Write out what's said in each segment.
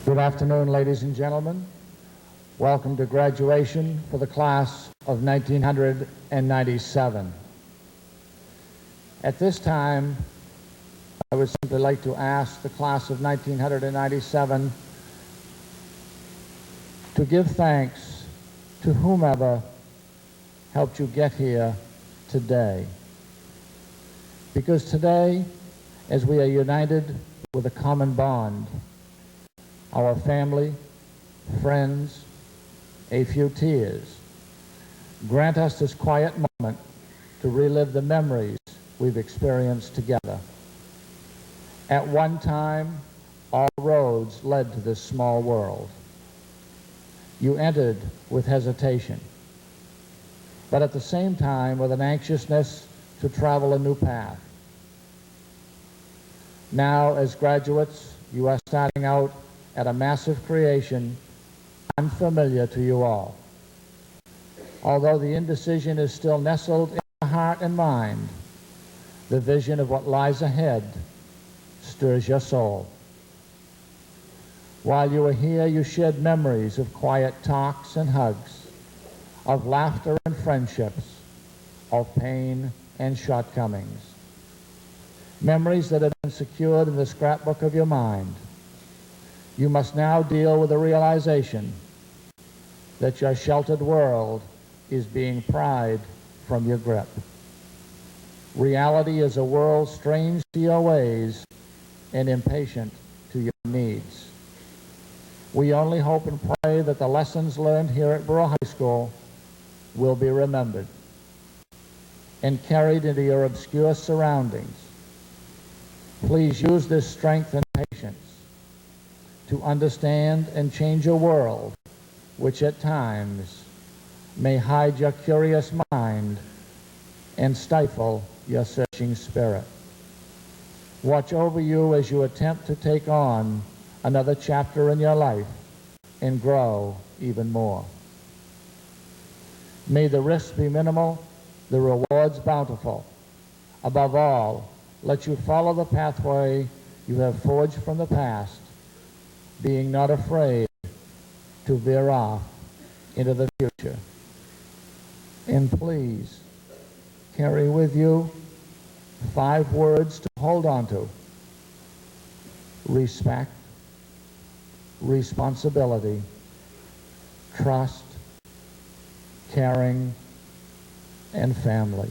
Good afternoon, ladies and gentlemen. Welcome to graduation for the class of 1997. At this time, I would simply like to ask the class of 1997 to give thanks to whomever helped you get here today. Because today, as we are united with a common bond, our family, friends, a few tears, grant us this quiet moment to relive the memories we've experienced together. At one time, all roads led to this small world. You entered with hesitation, but at the same time with an anxiousness to travel a new path. Now, as graduates, you are starting out at a massive creation unfamiliar to you all. Although the indecision is still nestled in your heart and mind, the vision of what lies ahead stirs your soul. While you were here, you shared memories of quiet talks and hugs, of laughter and friendships, of pain and shortcomings. Memories that have been secured in the scrapbook of your mind. You must now deal with the realization that your sheltered world is being pried from your grip. Reality is a world strange to your ways and impatient to your needs. We only hope and pray that the lessons learned here at Brewer High School will be remembered and carried into your obscure surroundings. Please use this strength and patience to understand and change a world which at times may hide your curious mind and stifle your searching spirit. Watch over you as you attempt to take on another chapter in your life and grow even more. May the risks be minimal, the rewards bountiful. Above all, let you follow the pathway you have forged from the past, being not afraid to veer off into the future. And please carry with you 5 words to hold on to: respect, responsibility, trust, caring, and family.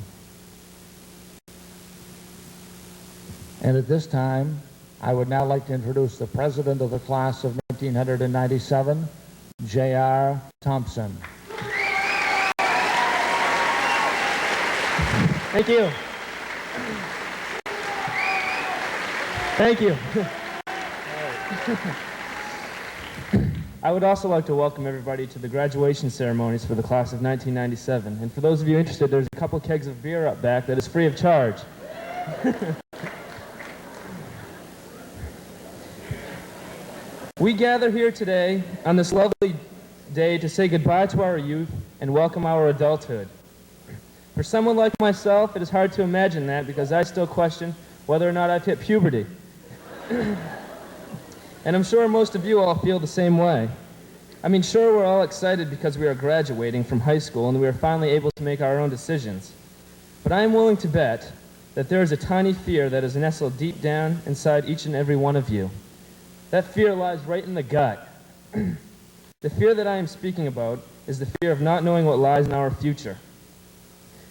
And at this time, I would now like to introduce the president of the class of 1997, J.R. Thompson. Thank you. Thank you. I would also like to welcome everybody to the graduation ceremonies for the class of 1997. And for those of you interested, there's a couple kegs of beer up back that is free of charge. We gather here today on this lovely day to say goodbye to our youth and welcome our adulthood. For someone like myself, it is hard to imagine that because I still question whether or not I've hit puberty. And I'm sure most of you all feel the same way. I mean, sure, we're all excited because we are graduating from high school and we are finally able to make our own decisions. But I am willing to bet that there is a tiny fear that is nestled deep down inside each and every one of you. That fear lies right in the gut. The fear that I am speaking about is the fear of not knowing what lies in our future.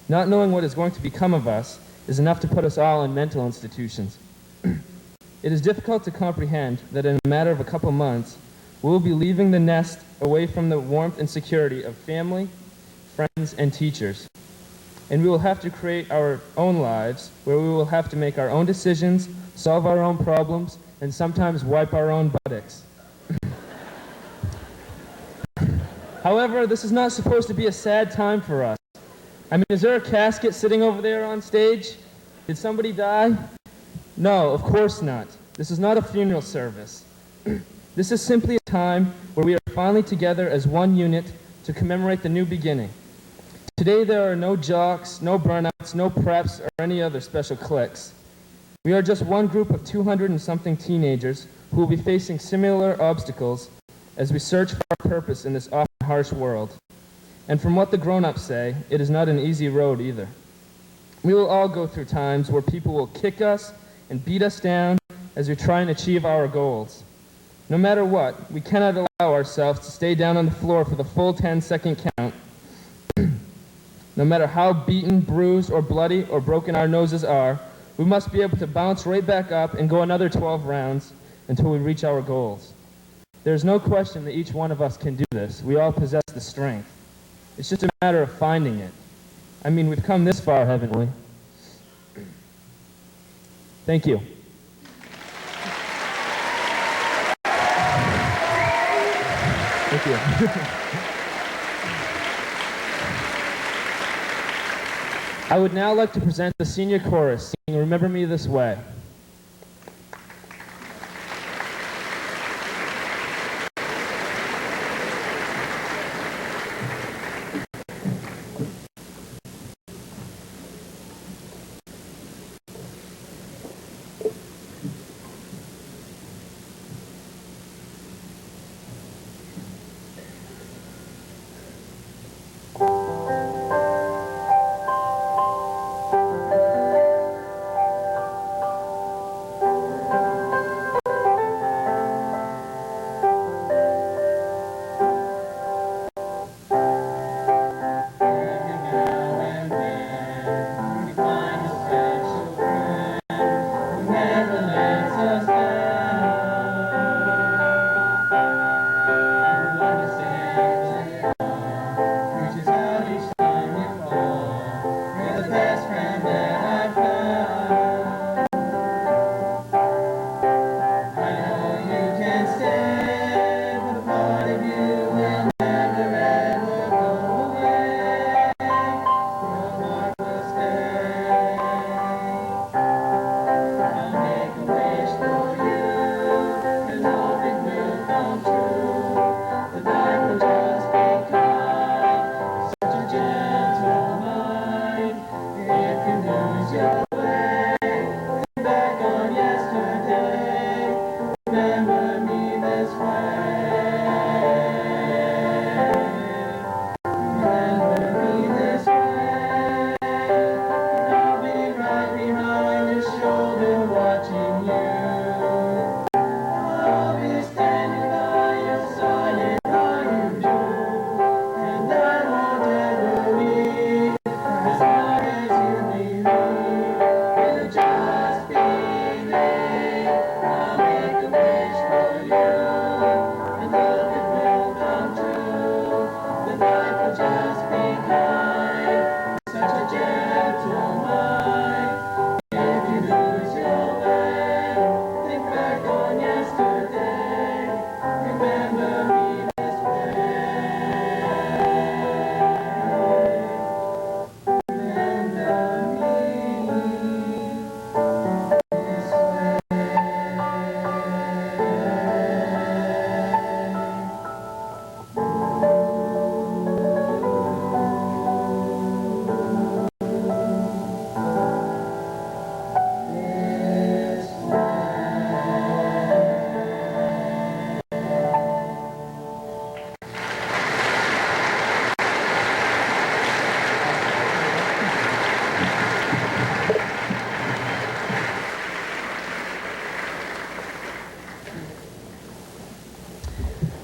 Not knowing what is going to become of us is enough to put us all in mental institutions. It is difficult to comprehend that in a matter of a couple months, we will be leaving the nest away from the warmth and security of family, friends, and teachers. And we will have to create our own lives where we will have to make our own decisions, solve our own problems, and sometimes wipe our own buttocks. However, this is not supposed to be a sad time for us. I mean, is there a casket sitting over there on stage? Did somebody die? No, of course not. This is not a funeral service. This is simply a time where we are finally together as one unit to commemorate the new beginning. Today there are no jocks, no burnouts, no preps, or any other special cliques. We are just one group of 200 and something teenagers who will be facing similar obstacles as we search for our purpose in this often harsh world. And from what the grown-ups say, it is not an easy road either. We will all go through times where people will kick us and beat us down as we try and achieve our goals. No matter what, we cannot allow ourselves to stay down on the floor for the full 10-second count. No matter how beaten, bruised, or bloody, or broken our noses are, we must be able to bounce right back up and go another 12 rounds until we reach our goals. There's no question that each one of us can do this. We all possess the strength. It's just a matter of finding it. I mean, we've come this far, haven't we? Thank you. Thank you. I would now like to present the senior chorus singing "Remember Me This Way."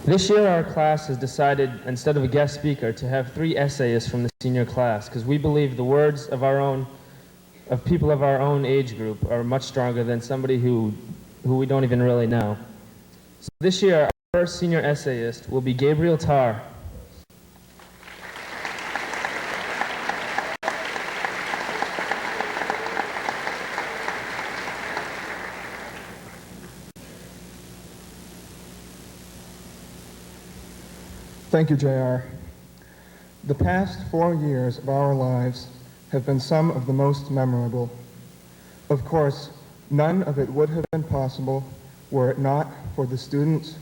This year our class has decided, instead of a guest speaker, to have 3 essayists from the senior class, because we believe the words of people of our own age group are much stronger than somebody who we don't even really know. So this year our first senior essayist will be Gabriel Tarr. Thank you, JR. The past 4 years of our lives have been some of the most memorable. Of course, none of it would have been possible were it not for the students,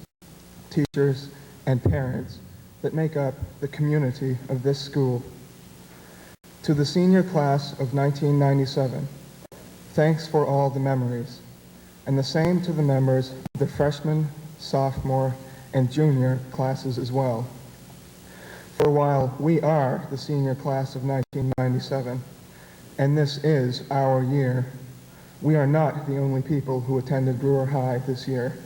teachers, and parents that make up the community of this school. To the senior class of 1997, thanks for all the memories, and the same to the members of the freshman, sophomore, and junior classes as well. For while we are the senior class of 1997, and this is our year, we are not the only people who attended Brewer High this year.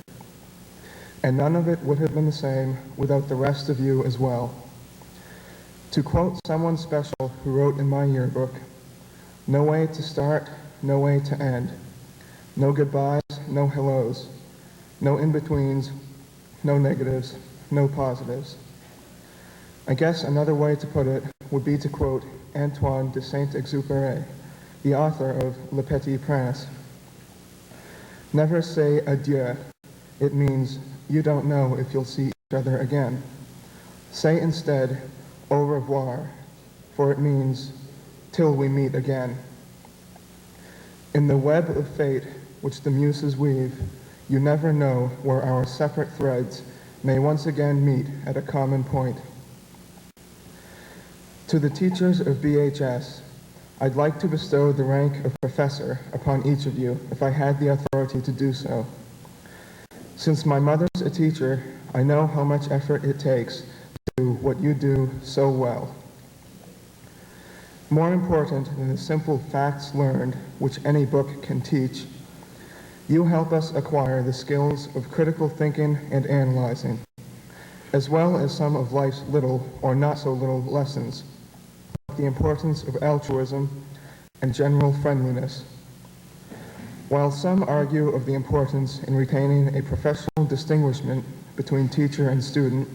And none of it would have been the same without the rest of you as well. To quote someone special who wrote in my yearbook, "No way to start, no way to end. No goodbyes, no hellos. No in-betweens, no negatives, no positives." I guess another way to put it would be to quote Antoine de Saint-Exupéry, the author of Le Petit Prince. Never say adieu. It means you don't know if you'll see each other again. Say instead au revoir, for it means till we meet again. In the web of fate which the muses weave, you never know where our separate threads may once again meet at a common point. To the teachers of BHS, I'd like to bestow the rank of professor upon each of you if I had the authority to do so. Since my mother's a teacher, I know how much effort it takes to do what you do so well. More important than the simple facts learned, which any book can teach, you help us acquire the skills of critical thinking and analyzing, as well as some of life's little or not so little lessons, like the importance of altruism and general friendliness. While some argue of the importance in retaining a professional distinguishment between teacher and student,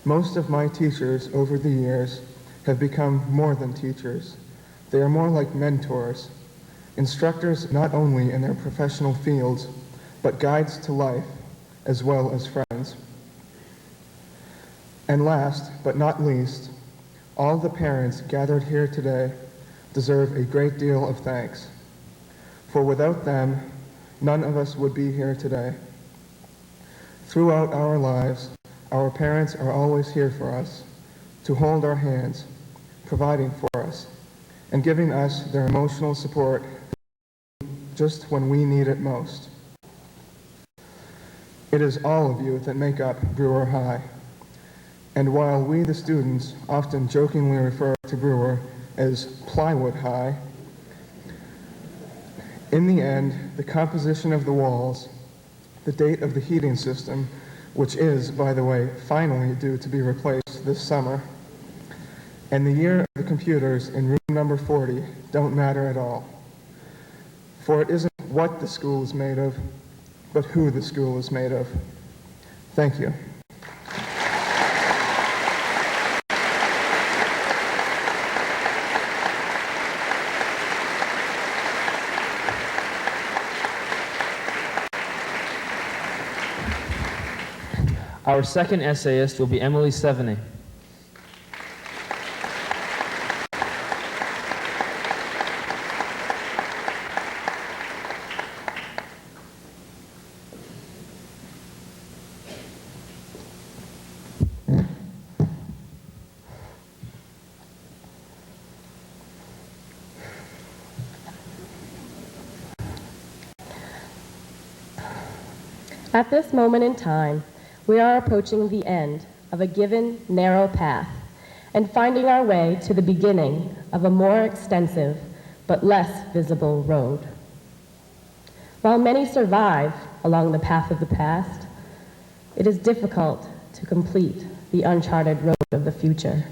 most of my teachers over the years have become more than teachers. They are more like mentors, instructors not only in their professional fields, but guides to life as well as friends. And last but not least, all the parents gathered here today deserve a great deal of thanks. For without them, none of us would be here today. Throughout our lives, our parents are always here for us, to hold our hands, providing for us, and giving us their emotional support just when we need it most. It is all of you that make up Brewer High. And while we, the students, often jokingly refer to Brewer as Plywood High, in the end, the composition of the walls, the date of the heating system, which is, by the way, finally due to be replaced this summer, and the year of the computers in room number 40 don't matter at all. For it isn't what the school is made of, but who the school is made of. Thank you. Our second essayist will be Emily Seveny. At this moment in time, we are approaching the end of a given narrow path and finding our way to the beginning of a more extensive but less visible road. While many survive along the path of the past, it is difficult to complete the uncharted road of the future.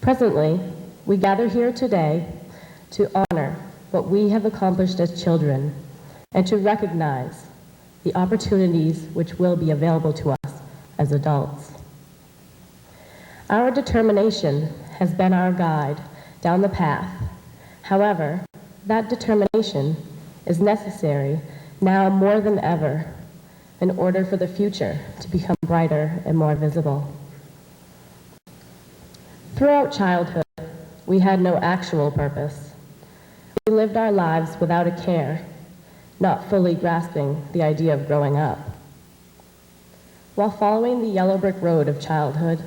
Presently, we gather here today to honor what we have accomplished as children and to recognize the opportunities which will be available to us as adults. Our determination has been our guide down the path. However, that determination is necessary now more than ever in order for the future to become brighter and more visible. Throughout childhood, we had no actual purpose. We lived our lives without a care, not fully grasping the idea of growing up. While following the yellow brick road of childhood,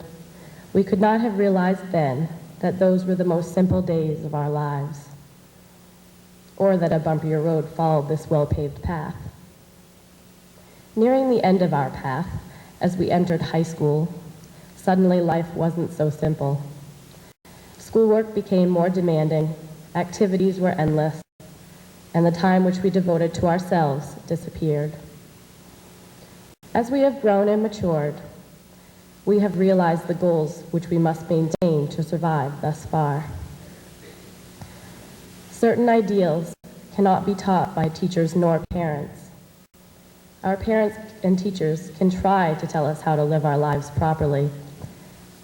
we could not have realized then that those were the most simple days of our lives. or that a bumpier road followed this well-paved path. Nearing the end of our path, as we entered high school, suddenly life wasn't so simple. Schoolwork became more demanding, activities were endless, and the time which we devoted to ourselves disappeared. As we have grown and matured, we have realized the goals which we must maintain to survive thus far. Certain ideals cannot be taught by teachers nor parents. Our parents and teachers can try to tell us how to live our lives properly,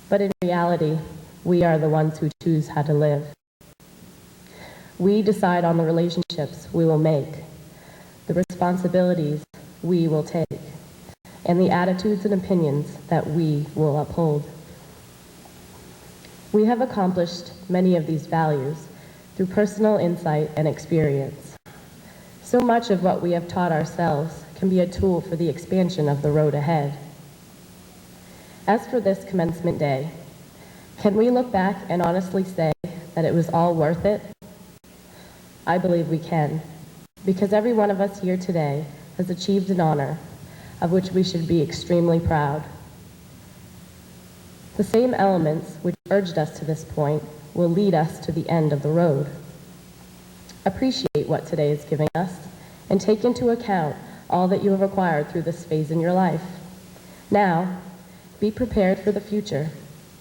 but in reality, we are the ones who choose how to live. We decide on the relationships we will make, the responsibilities we will take, and the attitudes and opinions that we will uphold. We have accomplished many of these values through personal insight and experience. So much of what we have taught ourselves can be a tool for the expansion of the road ahead. As for this commencement day, can we look back and honestly say that it was all worth it? I believe we can, because every one of us here today has achieved an honor of which we should be extremely proud. The same elements which urged us to this point will lead us to the end of the road. Appreciate what today is giving us and take into account all that you have acquired through this phase in your life. Now, be prepared for the future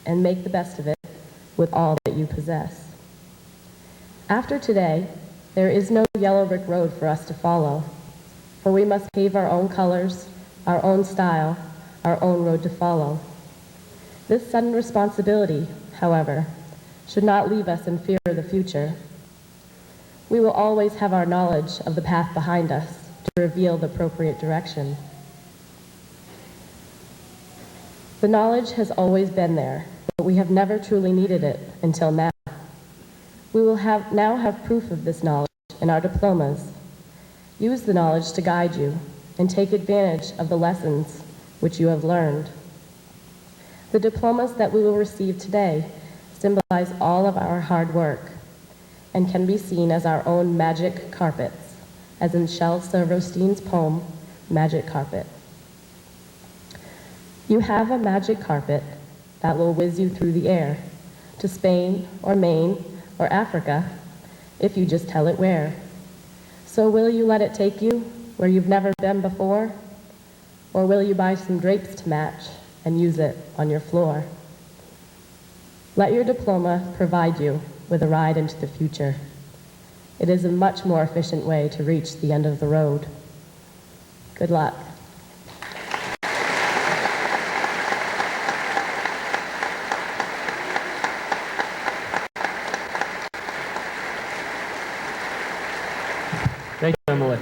and make the best of it with all that you possess. After today, there is no yellow brick road for us to follow, for we must pave our own colors, our own style, our own road to follow. This sudden responsibility, however, should not leave us in fear of the future. We will always have our knowledge of the path behind us to reveal the appropriate direction. The knowledge has always been there, but we have never truly needed it until now. We will now have proof of this knowledge in our diplomas. Use the knowledge to guide you and take advantage of the lessons which you have learned. The diplomas that we will receive today symbolize all of our hard work and can be seen as our own magic carpets, as in Shel Silverstein's poem, Magic Carpet. You have a magic carpet that will whiz you through the air to Spain or Maine or Africa if you just tell it where. So will you let it take you where you've never been before? Or will you buy some drapes to match and use it on your floor? Let your diploma provide you with a ride into the future. It is a much more efficient way to reach the end of the road. Good luck. Thank you, Emily.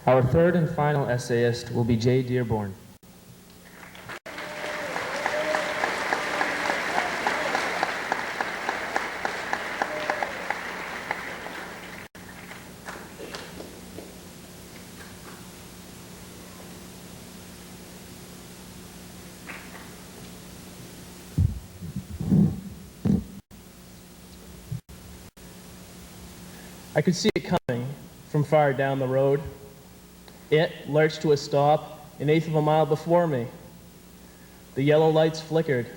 Our third and final essayist will be Jay Dearborn. I could see it coming from far down the road. It lurched to a stop an eighth of a mile before me. The yellow lights flickered,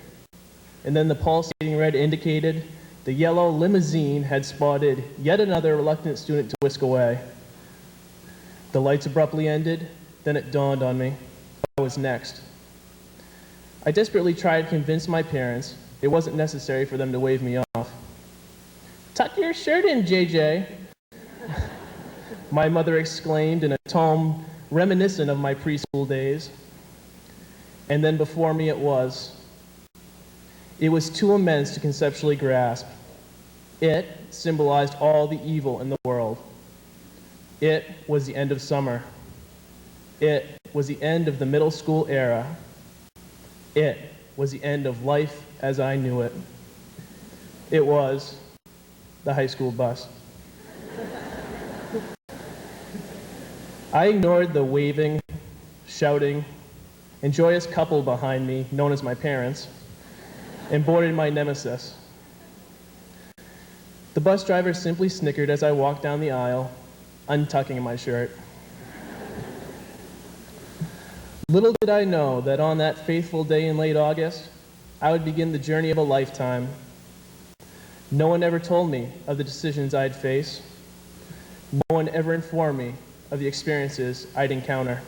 and then the pulsating red indicated the yellow limousine had spotted yet another reluctant student to whisk away. The lights abruptly ended, then it dawned on me I was next. I desperately tried to convince my parents it wasn't necessary for them to wave me off. "Tuck your shirt in, JJ," my mother exclaimed in a tone reminiscent of my preschool days. And then before me it was. It was too immense to conceptually grasp. It symbolized all the evil in the world. It was the end of summer. It was the end of the middle school era. It was the end of life as I knew it. It was the high school bus. I ignored the waving, shouting, and joyous couple behind me, known as my parents, and boarded my nemesis. The bus driver simply snickered as I walked down the aisle, untucking my shirt. Little did I know that on that faithful day in late August, I would begin the journey of a lifetime. No one ever told me of the decisions I'd face. No one ever informed me of the experiences I'd encounter.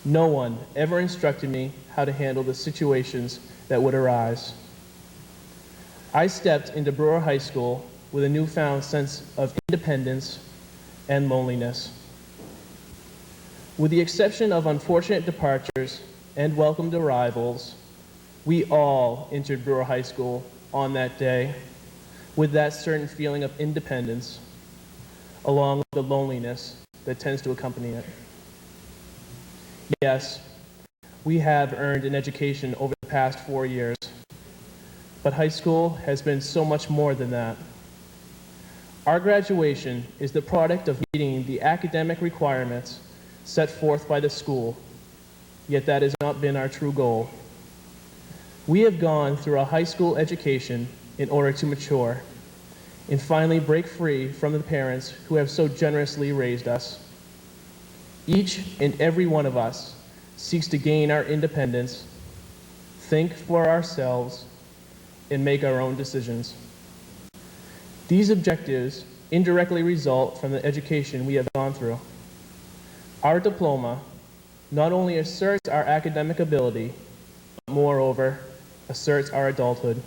No one ever instructed me how to handle the situations that would arise. I stepped into Brewer High School with a newfound sense of independence and loneliness. With the exception of unfortunate departures and welcomed arrivals, we all entered Brewer High School on that day with that certain feeling of independence, along with the loneliness that tends to accompany it. Yes, we have earned an education over the past 4 years, but high school has been so much more than that. Our graduation is the product of meeting the academic requirements set forth by the school, yet that has not been our true goal. We have gone through a high school education in order to mature and finally break free from the parents who have so generously raised us. Each and every one of us seeks to gain our independence, think for ourselves, and make our own decisions. These objectives indirectly result from the education we have gone through. Our diploma not only asserts our academic ability, but moreover, asserts our adulthood.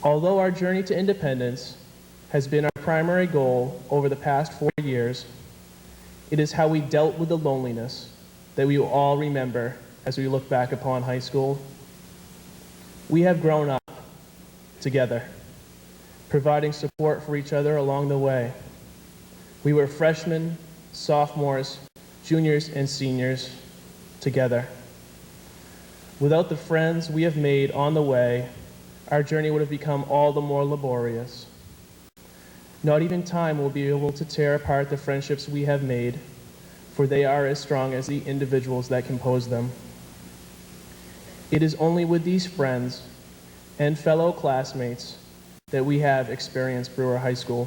Although our journey to independence has been our primary goal over the past 4 years, it is how we dealt with the loneliness that we will all remember as we look back upon high school. We have grown up together, providing support for each other along the way. We were freshmen, sophomores, juniors, and seniors together. Without the friends we have made on the way, our journey would have become all the more laborious. Not even time will be able to tear apart the friendships we have made, for they are as strong as the individuals that compose them. It is only with these friends and fellow classmates that we have experienced Brewer High School.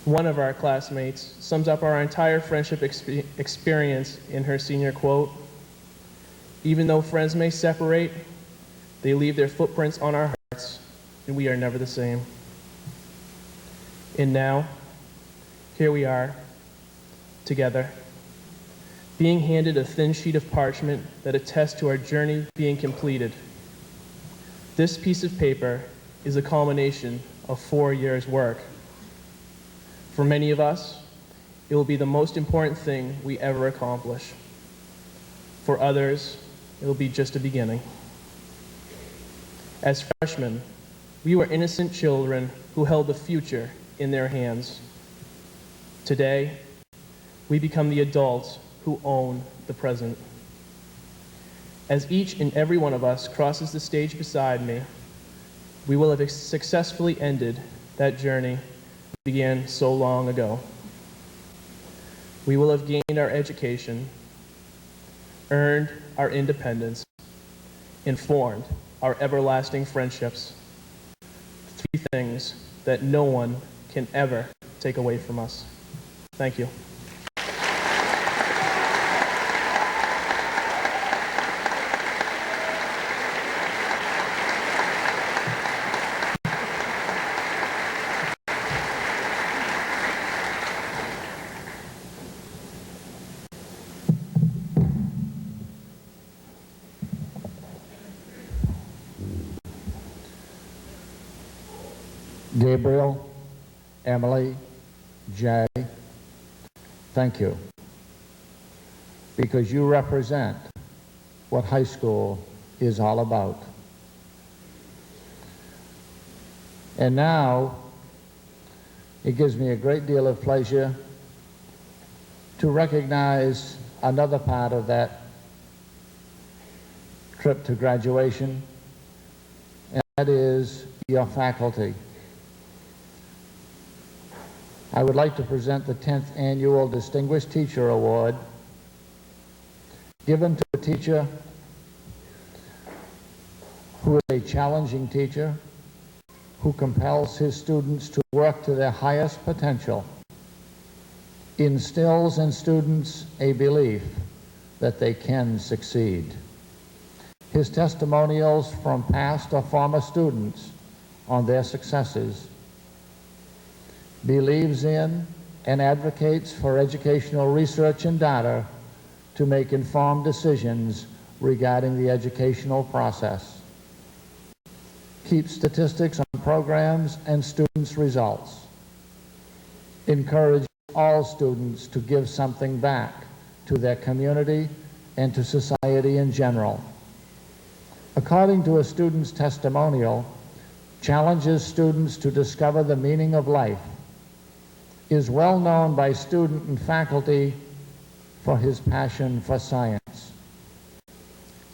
One of our classmates sums up our entire friendship experience in her senior quote, "Even though friends may separate, they leave their footprints on our hearts, and we are never the same." And now, here we are, together, being handed a thin sheet of parchment that attests to our journey being completed. This piece of paper is a culmination of 4 years' work. For many of us, it will be the most important thing we ever accomplish. For others, it will be just a beginning. As freshmen, we were innocent children who held the future in their hands. Today, we become the adults who own the present. As each and every one of us crosses the stage beside me, we will have successfully ended that journey we began so long ago. We will have gained our education, earned our independence, and formed our everlasting friendships. 3 things that no one can ever take away from us. Thank you. Gabriel, Emily, Jay, thank you, because you represent what high school is all about. And now, it gives me a great deal of pleasure to recognize another part of that trip to graduation, and that is your faculty. I would like to present the 10th Annual Distinguished Teacher Award, given to a teacher who is a challenging teacher, who compels his students to work to their highest potential, instills in students a belief that they can succeed. His testimonials from past or former students on their successes, believes in and advocates for educational research and data to make informed decisions regarding the educational process, keeps statistics on programs and students' results, encourages all students to give something back to their community and to society in general. According to a student's testimonial, challenges students to discover the meaning of life, is well known by student and faculty for his passion for science,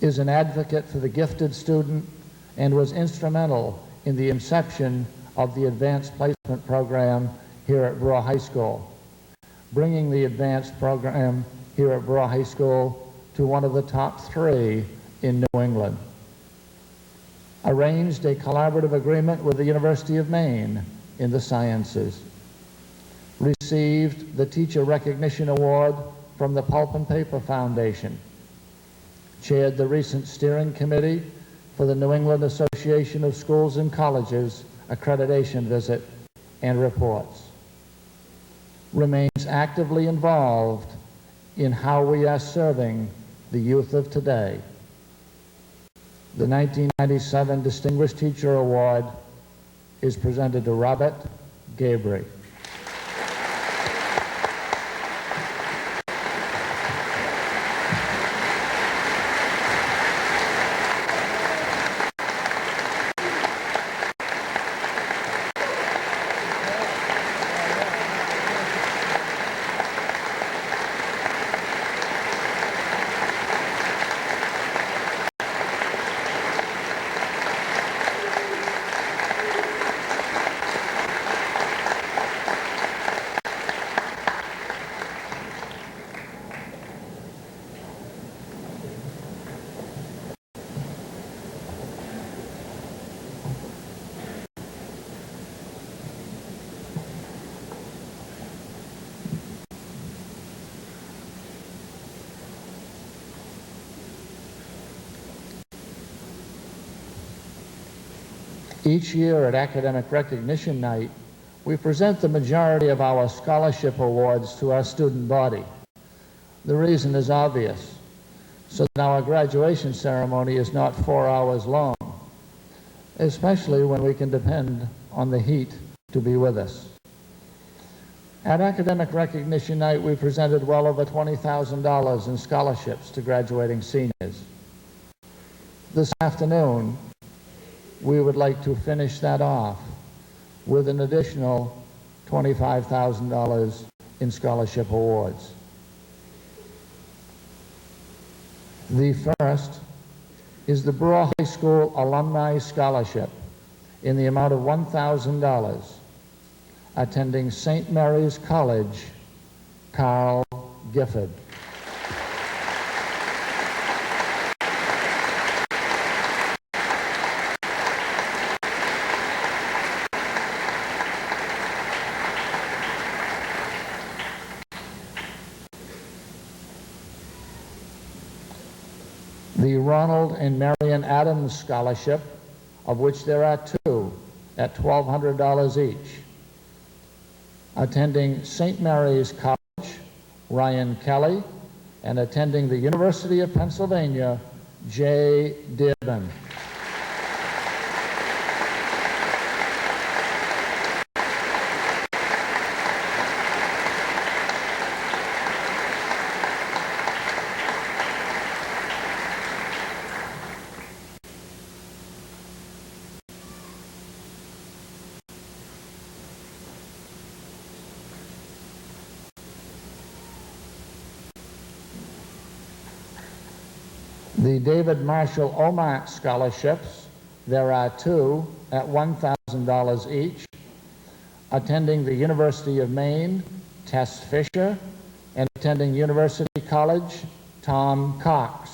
is an advocate for the gifted student, and was instrumental in the inception of the advanced placement program here at Brewer High School, bringing the advanced program here at Brewer High School to one of the top 3 in New England. Arranged a collaborative agreement with the University of Maine in the sciences. Received the Teacher Recognition Award from the Pulp and Paper Foundation. Chaired the recent steering committee for the New England Association of Schools and Colleges accreditation visit and reports. Remains actively involved in how we are serving the youth of today. The 1997 Distinguished Teacher Award is presented to Robert Gabry. Each year at Academic Recognition Night, we present the majority of our scholarship awards to our student body. The reason is obvious, so that our graduation ceremony is not 4 hours long, especially when we can depend on the heat to be with us. At Academic Recognition Night, we presented well over $20,000 in scholarships to graduating seniors. This afternoon, we would like to finish that off with an additional $25,000 in scholarship awards. The first is the Brewer High School Alumni Scholarship in the amount of $1,000, attending St. Mary's College, Carl Gifford. The Ronald and Marion Adams Scholarship, of which there are 2 at $1,200 each. Attending St. Mary's College, Ryan Kelly, and attending the University of Pennsylvania, Jay Dibbin. The David Marshall Omart Scholarships, there are 2 at $1,000 each. Attending the University of Maine, Tess Fisher, and attending University College, Tom Cox.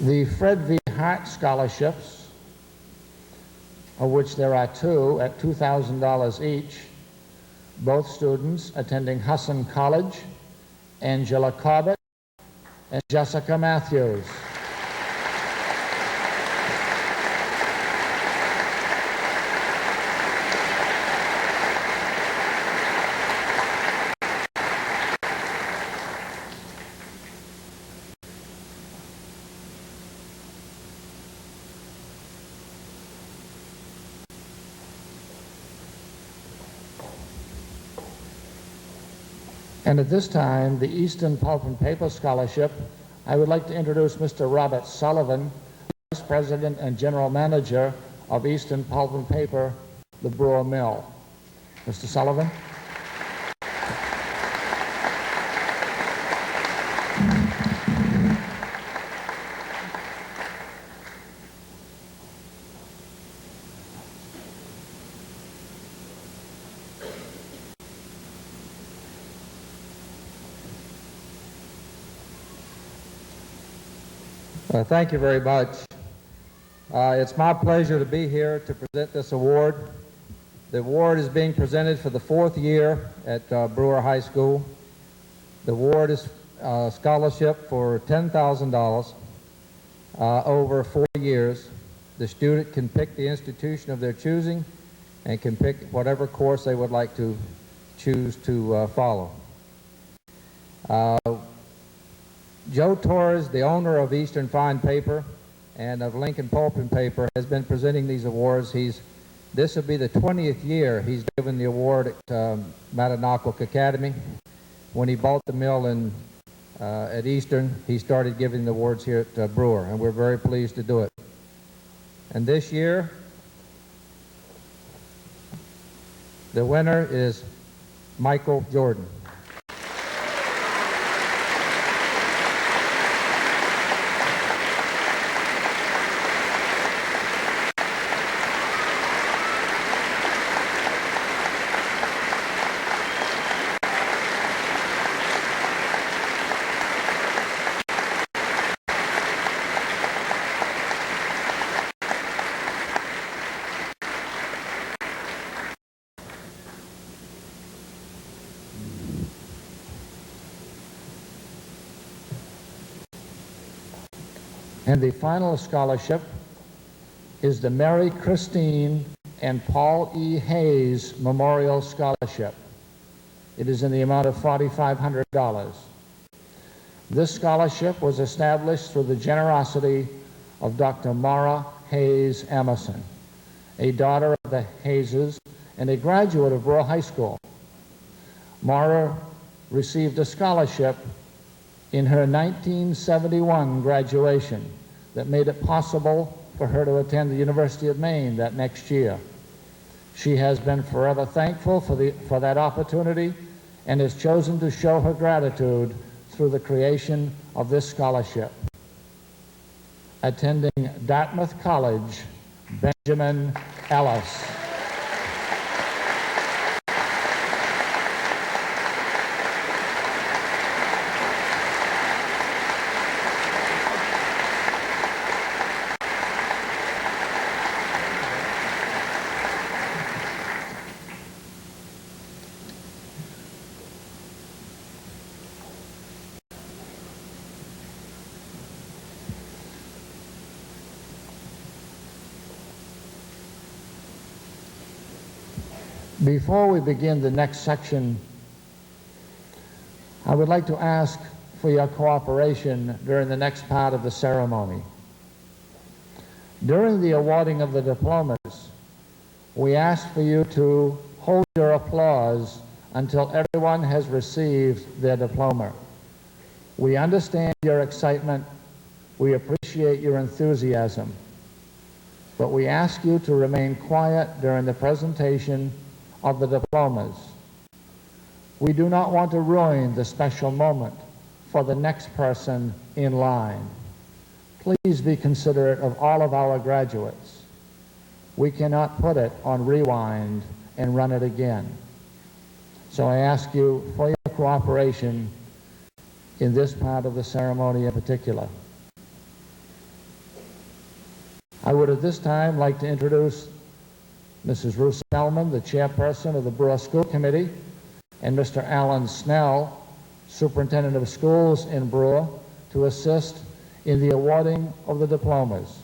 The Fred V. Hart scholarships, of which there are two at $2,000 each, both students attending Husson College, Angela Corbett and Jessica Matthews. And at this time, the Easton Pulp and Paper Scholarship, I would like to introduce Mr. Robert Sullivan, Vice President and General Manager of Easton Pulp and Paper, the Brewer Mill. Mr. Sullivan. Thank you very much. It's my pleasure to be here to present this award. The award is being presented for the 4th year at Brewer High School. The award is a scholarship for $10,000 over 4 years. The student can pick the institution of their choosing and can pick whatever course they would like to choose to follow. Joe Torres, the owner of Eastern Fine Paper and of Lincoln Pulp and Paper, has been presenting these awards. This will be the 20th year he's given the award at Matanoquac Academy. When he bought the mill at Eastern, he started giving the awards here at Brewer, and we're very pleased to do it. And this year, the winner is Michael Jordan. And the final scholarship is the Mary Christine and Paul E. Hayes Memorial Scholarship. It is in the amount of $4,500. This scholarship was established through the generosity of Dr. Mara Hayes Emerson, a daughter of the Hayeses and a graduate of Brewer High School. Mara received a scholarship in her 1971 graduation that made it possible for her to attend the University of Maine that next year. She has been forever thankful for that opportunity and has chosen to show her gratitude through the creation of this scholarship. Attending Dartmouth College, Benjamin Ellis. Before we begin the next section, I would like to ask for your cooperation during the next part of the ceremony. During the awarding of the diplomas, we ask for you to hold your applause until everyone has received their diploma. We understand your excitement, we appreciate your enthusiasm, but we ask you to remain quiet during the presentation of the diplomas. We do not want to ruin the special moment for the next person in line. Please be considerate of all of our graduates. We cannot put it on rewind and run it again. So I ask you for your cooperation in this part of the ceremony in particular. I would at this time like to introduce Mrs. Ruth Spellman, the chairperson of the Brewer School Committee, and Mr. Alan Snell, superintendent of schools in Brewer, to assist in the awarding of the diplomas.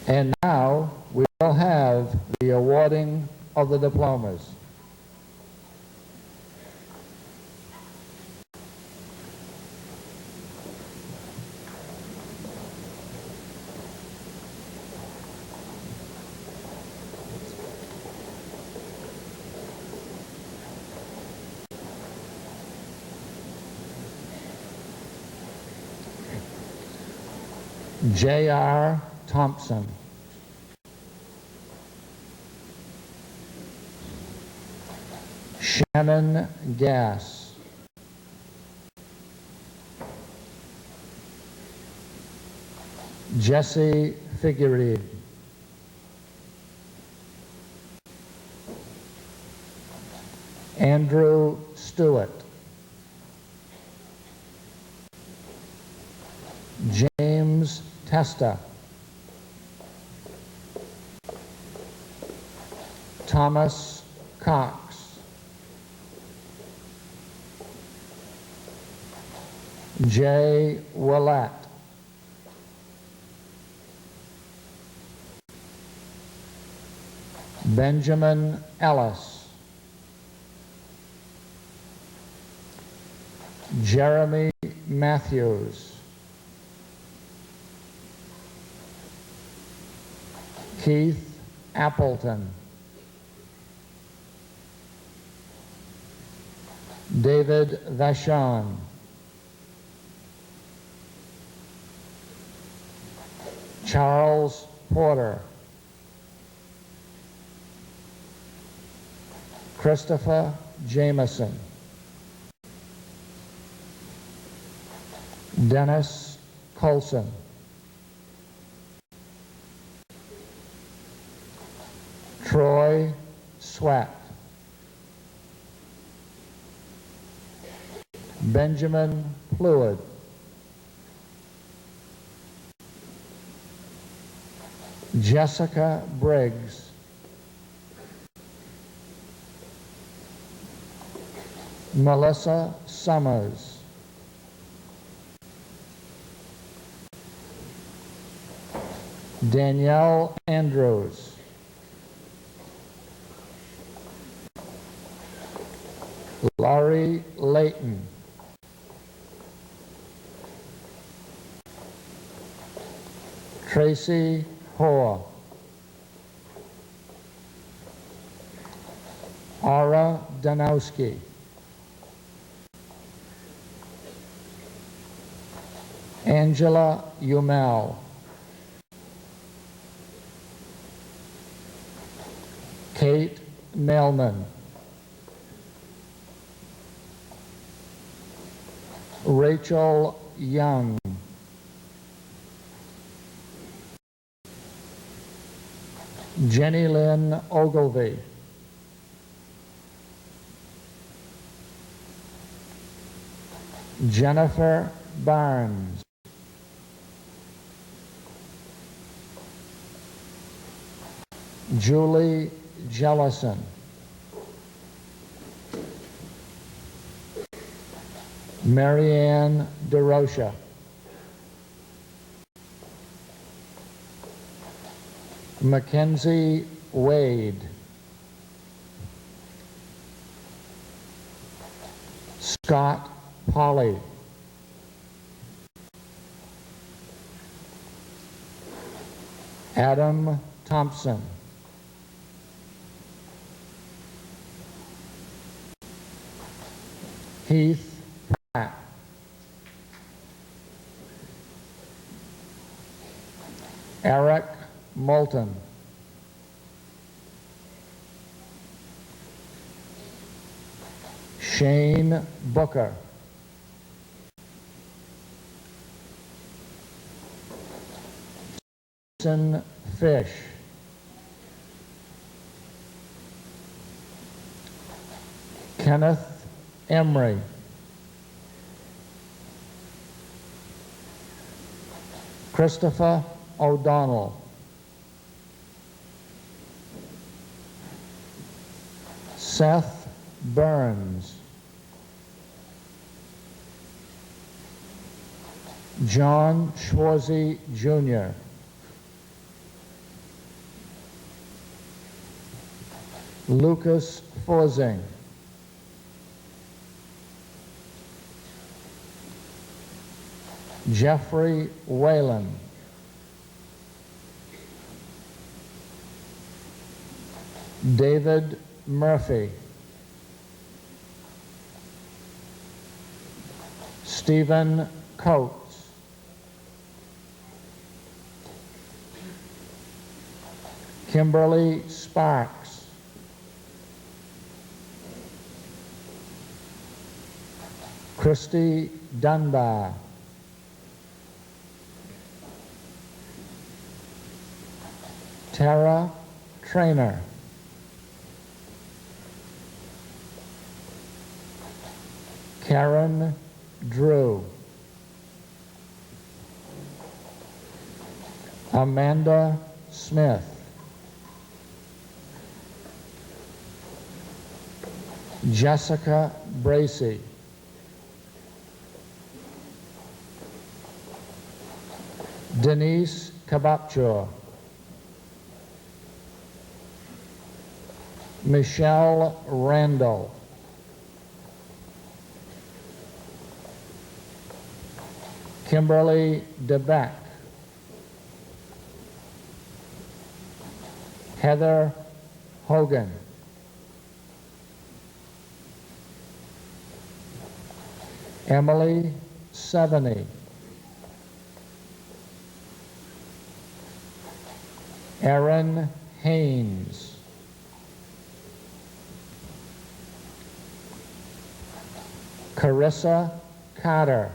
And now we will have the awarding of the diplomas. J.R. Thompson. Shannon Gass. Jesse Figueredo. Andrew Stewart. James Testa. Thomas Cox. Jay Willett. Benjamin Ellis. Jeremy Matthews. Keith Appleton. David Vachon. Charles Porter. Christopher Jameson. Dennis Colson. Troy Sweat. Benjamin Fluid. Jessica Briggs. Melissa Summers. Danielle Andrews. Laurie Layton. Tracy Hoare. Aura Danowski. Angela Umel. Kate Mailman. Rachel Young. Jenny Lynn Ogilvy. Jennifer Barnes. Julie Jellison. Marianne DeRocha. Mackenzie Wade. Scott Polly. Adam Thompson. Heath Pratt. Eric Moulton. Shane Booker. Jason Fish. Kenneth Emery, Christopher O'Donnell, Seth Burns, John Schwarzy Jr., Lucas Forsing, Jeffrey Whalen, David Murphy, Stephen Coates, Kimberly Sparks, Christy Dunbar, Tara Trainer, Karen Drew, Amanda Smith, Jessica Bracey, Denise Kabapchor, Michelle Randall, Kimberly DeBeck, Heather Hogan, Emily Seveny, Erin Haynes, Carissa Carter,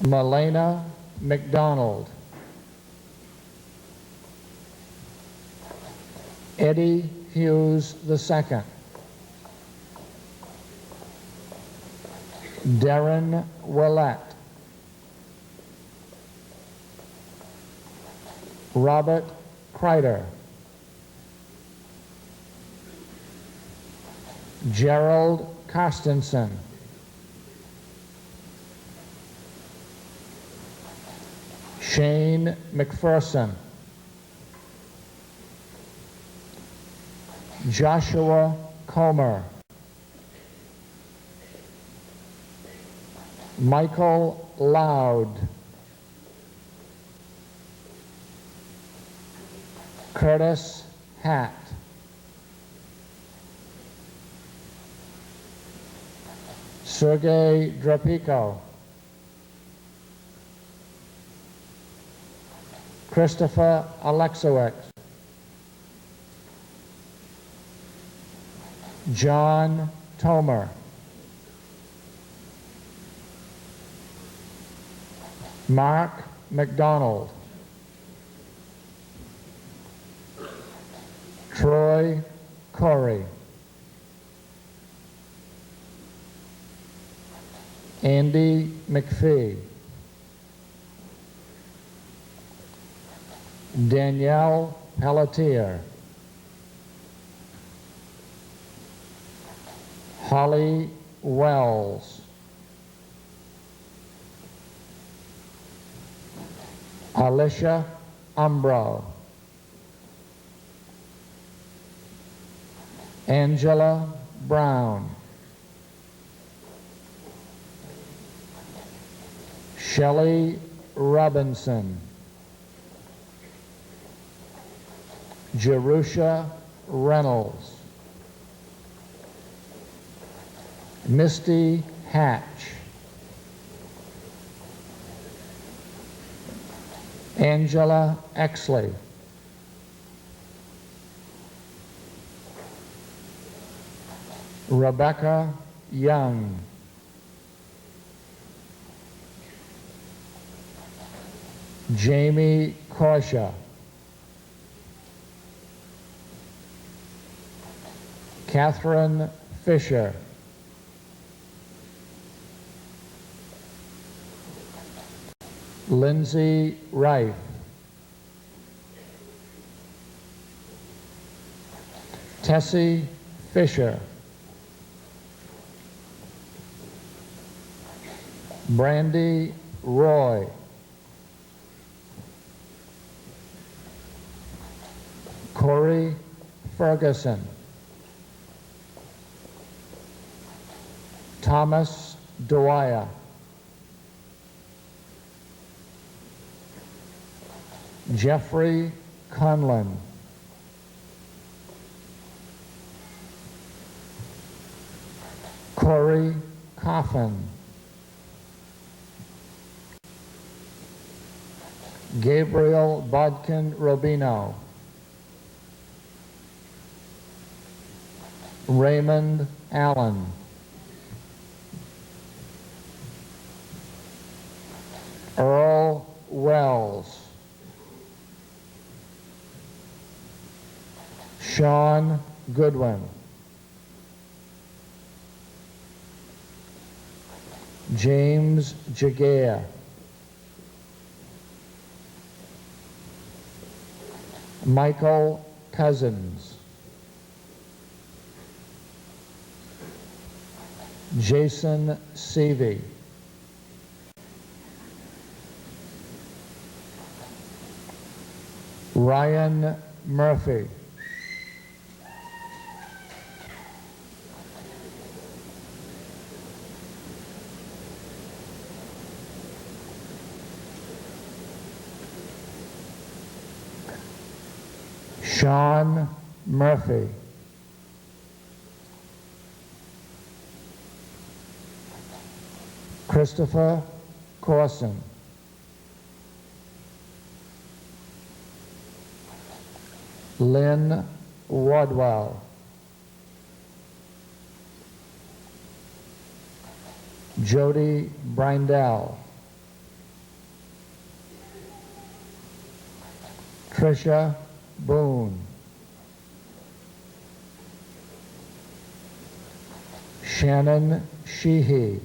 Melena McDonald, Eddie Hughes II, Darren Willett, Robert Kreider, Gerald Carstensen, Shane McPherson, Joshua Comer, Michael Loud, Curtis Hatt, Sergey Drapico, Christopher Alexowicz, John Tomer, Mark McDonald, Troy Corey, Andy McPhee, Danielle Pelletier, Holly Wells, Alicia Umbro, Angela Brown, Shelley Robinson, Jerusha Reynolds, Misty Hatch, Angela Exley, Rebecca Young, Jamie Korsha, Catherine Fisher. Lindsay Reif. Tessie Fisher. Brandy Roy. Corey Ferguson. Thomas Dwyer. Jeffrey Conlon. Corey Coffin. Gabriel Bodkin Robino. Raymond Allen. Earl Wells. Sean Goodwin. James Jagger. Michael Cousins. Jason Seavey. Ryan Murphy. Sean Murphy. Christopher Corson. Lynn Wadwell. Jody Brindell. Tricia Boone. Shannon Sheehy.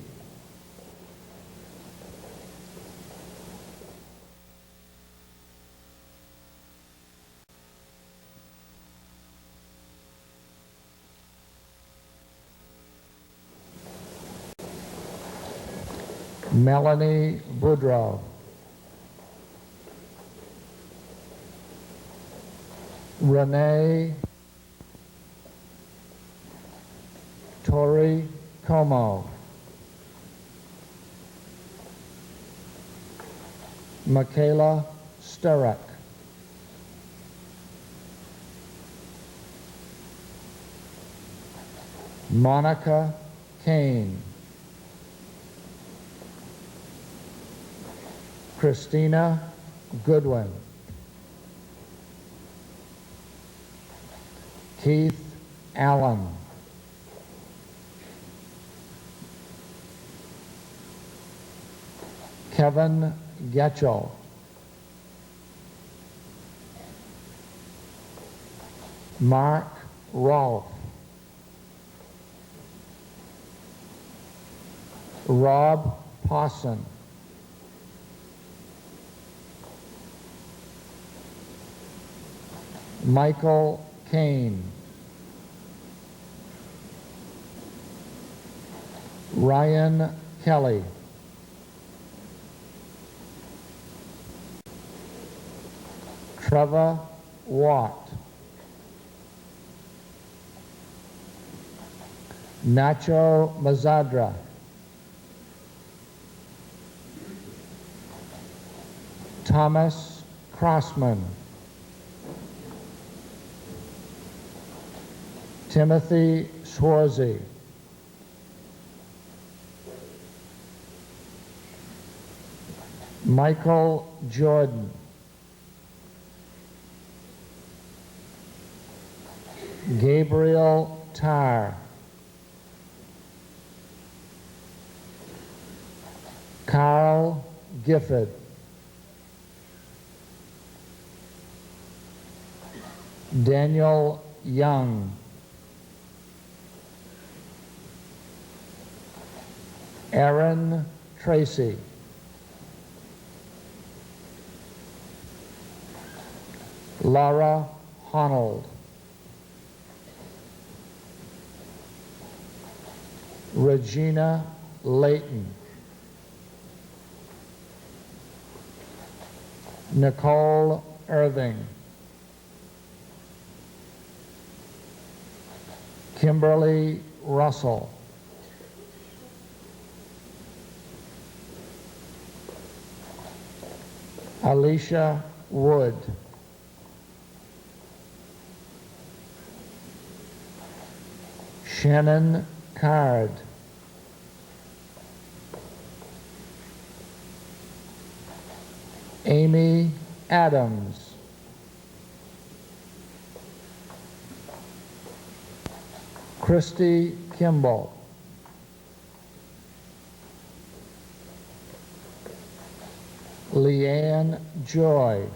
Melanie Boudreau. Renee Tori Como. Michaela Sturrock. Monica Kane. Christina Goodwin. Keith Allen. Kevin Getchell. Mark Rolfe. Rob Pawson. Michael Kane. Ryan Kelly. Trevor Watt. Nacho Mazadra. Thomas Crossman. Timothy Swarzy. Michael Jordan. Gabriel Tarr. Carl Gifford. Daniel Young. Aaron Tracy. Laura Honnold. Regina Layton. Nicole Irving. Kimberly Russell. Alicia Wood. Shannon Card. Amy Adams. Christy Kimball. Leanne Joy.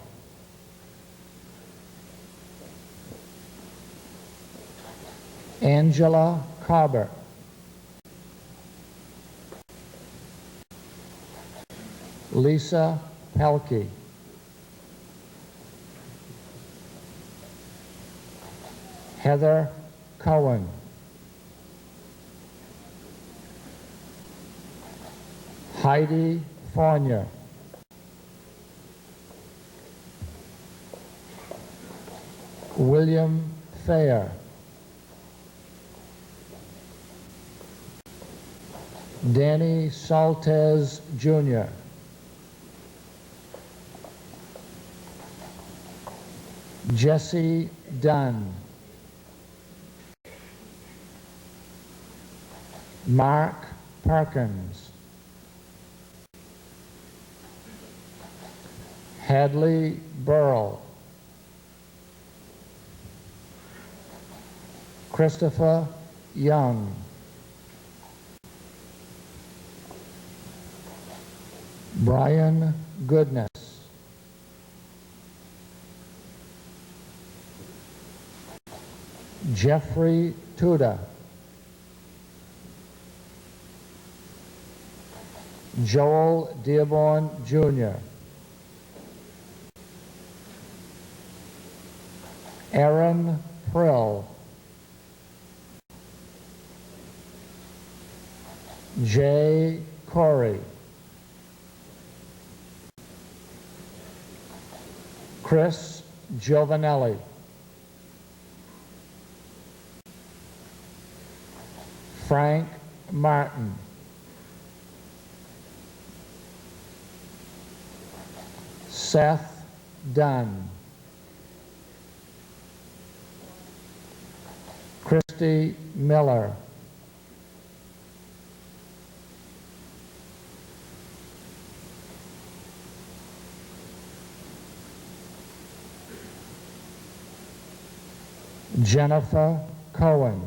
Angela Carber. Lisa Pelkey. Heather Cohen. Heidi Fournier. William Fair. Danny Saltez Jr. Jesse Dunn. Mark Perkins. Hadley Burrell. Christopher Young. Brian Goodness. Jeffrey Tudor. Joel Dearborn Jr. Aaron Prill. Jay Corey. Chris Giovanelli. Frank Martin. Seth Dunn. Christy Miller. Jennifer Cohen.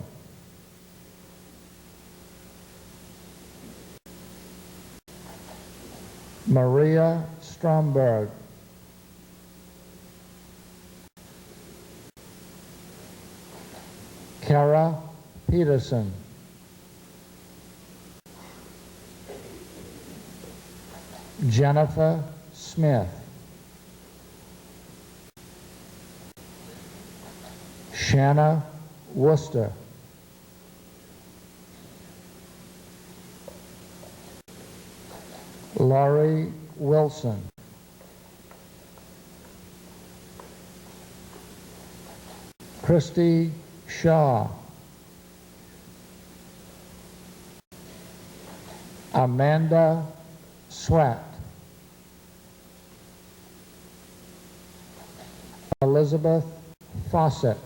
Maria Stromberg. Kara Peterson. Jennifer Smith. Shanna Worcester. Laurie Wilson. Christy Shaw. Amanda Sweat. Elizabeth Fawcett.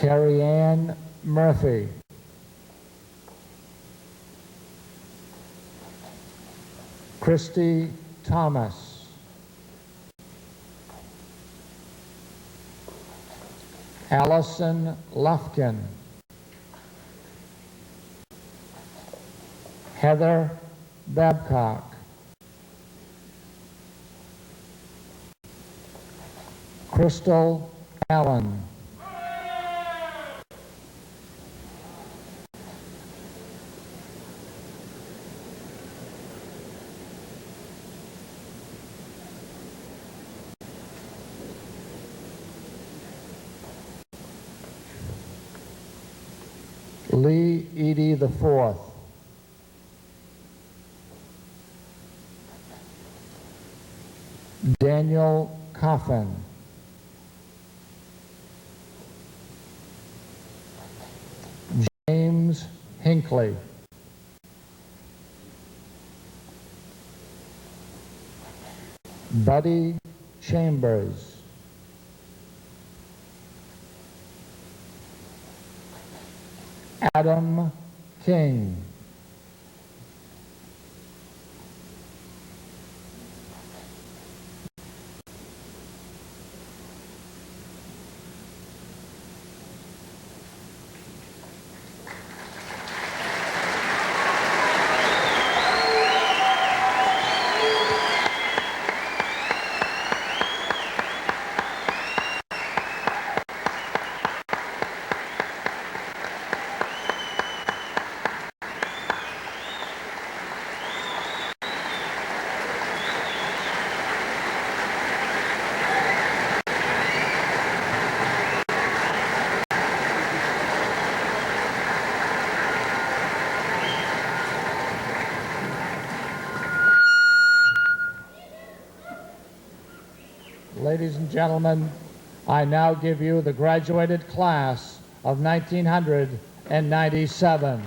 Carrie Ann Murphy. Christy Thomas. Allison Lufkin. Heather Babcock. Crystal Allen. Lee Edie the Fourth. Daniel Coffin. James Hinckley. Buddy Chambers. Adam King. Ladies and gentlemen, I now give you the graduated class of 1997.